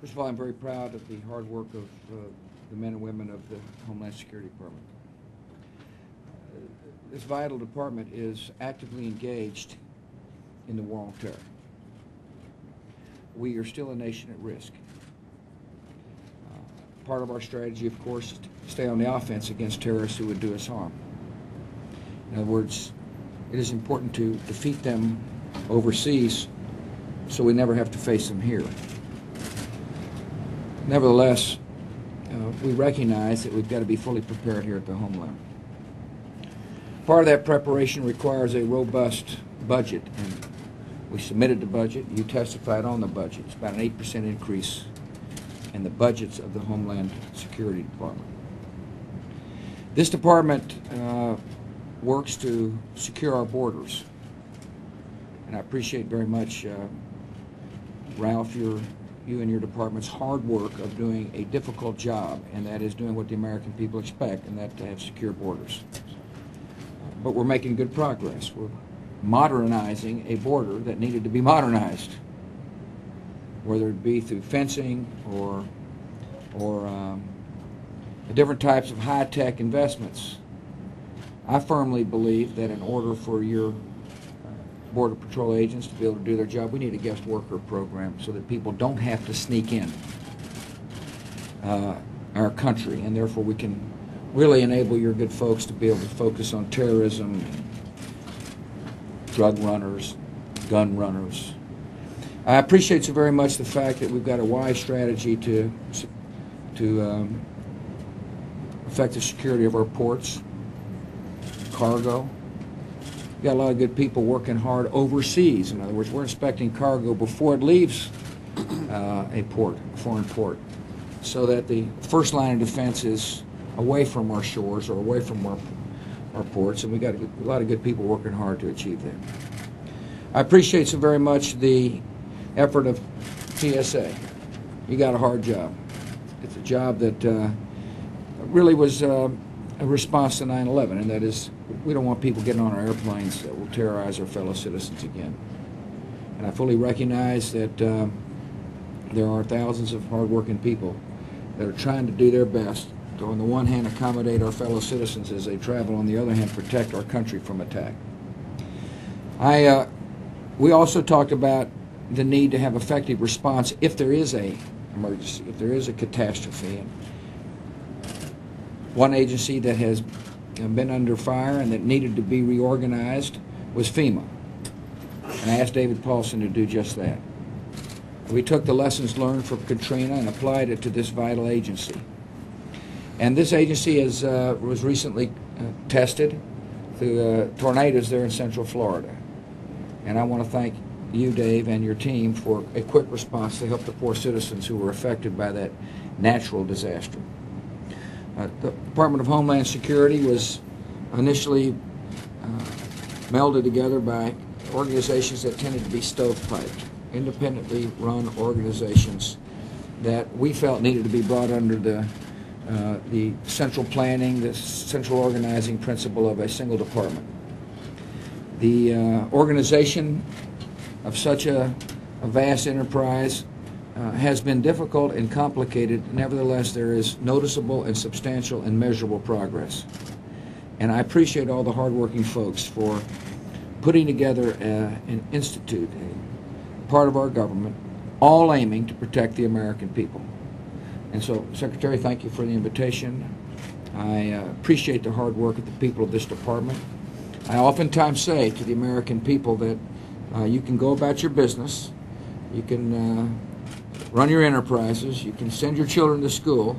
First of all, I'm very proud of the hard work of the men and women of the Homeland Security Department. This vital department is actively engaged in the war on terror. We are still a nation at risk. Part of our strategy, of course, is to stay on the offense against terrorists who would do us harm. In other words, it is important to defeat them overseas so we never have to face them here. Nevertheless, we recognize that we've got to be fully prepared here at the Homeland. Part of that preparation requires a robust budget, and we submitted the budget. You testified on the budget. It's about an 8% increase in the budgets of the Homeland Security Department. This department works to secure our borders, and I appreciate very much, Ralph, you and your department's hard work of doing a difficult job, and that is doing what the American people expect, and that to have secure borders. But we're making good progress. We're modernizing a border that needed to be modernized, whether it be through fencing or different types of high-tech investments. I firmly believe that in order for your Border Patrol agents to be able to do their job, we need a guest worker program so that people don't have to sneak in our country, and therefore we can really enable your good folks to be able to focus on terrorism, drug runners, gun runners. I appreciate so very much the fact that we've got a wise strategy to affect the security of our ports, cargo. We've got a lot of good people working hard overseas. In other words, we're inspecting cargo before it leaves a port, a foreign port, so that the first line of defense is away from our shores or away from our ports, and we've got a lot of good people working hard to achieve that. I appreciate so very much the effort of TSA. You got a hard job. It's a job that really was a response to 9/11, and that is, we don't want people getting on our airplanes that will terrorize our fellow citizens again. And I fully recognize that there are thousands of hardworking people that are trying to do their best to, on the one hand, accommodate our fellow citizens as they travel, on the other hand, protect our country from attack. We also talked about the need to have effective response if there is an emergency, if there is a catastrophe. And one agency that has been under fire and that needed to be reorganized was FEMA. And I asked David Paulson to do just that. We took the lessons learned from Katrina and applied it to this vital agency. And this agency was recently tested through tornadoes there in Central Florida. And I want to thank you, Dave, and your team for a quick response to help the poor citizens who were affected by that natural disaster. The Department of Homeland Security was initially melded together by organizations that tended to be stovepiped, independently run organizations that we felt needed to be brought under the central planning, the central organizing principle of a single department. The organization of such a vast enterprise has been difficult and complicated. Nevertheless, there is noticeable and substantial and measurable progress. And I appreciate all the hardworking folks for putting together an institute, a part of our government, all aiming to protect the American people. And so, Secretary, thank you for the invitation. I appreciate the hard work of the people of this department. I oftentimes say to the American people that you can go about your business, you can run your enterprises, you can send your children to school,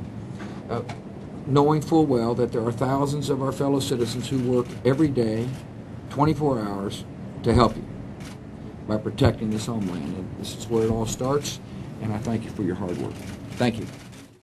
knowing full well that there are thousands of our fellow citizens who work every day, 24 hours, to help you by protecting this homeland. And this is where it all starts, and I thank you for your hard work. Thank you.